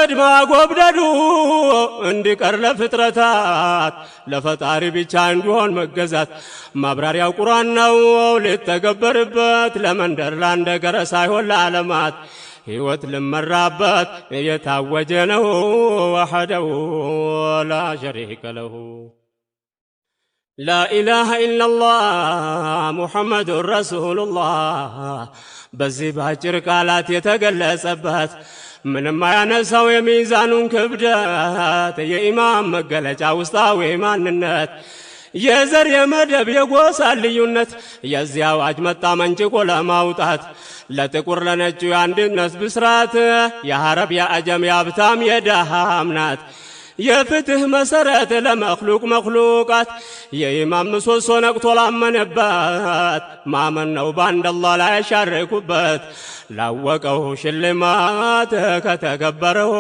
እድማ ጎብደዱ እንዲቀር ለፍጥረታት ለፈጣሪ ብቻ እንዲሆን መገዛት ማብራሪያው ቁርአን ነው ሊተገበርበት ለመንደር ላንደገረ ሳይሆን ለዓለማት ሕይወት ልመራበት የታወጀ ነው ወሐደሁ ላ ሸሪከ ለሁ لا إله إلا الله محمد رسول الله በዚህ ባጭር ቃላት የተገለጸበት ምንም አያነሳው የሚዛኑን ክብደት የኢማም መገለጫ ውስጣዊ ማንነት የዘር የመደብ የጎሳ ልዩነት የዚህ አዋጅ መጣ መንጭቆ ለማውጣት ለጥቁር ለነጩ የአንድነት ብስራት የአረብ የአጀም የሀብታም የደሃም ናት የፍትህ መሰረት ለመክሉቅ መክሉቃት የኢማም ምሰሶ ነቅቶ ላመነበት ማመን ነው በአንድ አላህ ላይ ያሻረኩበት ላወቀው ሽልማት ከተገበረው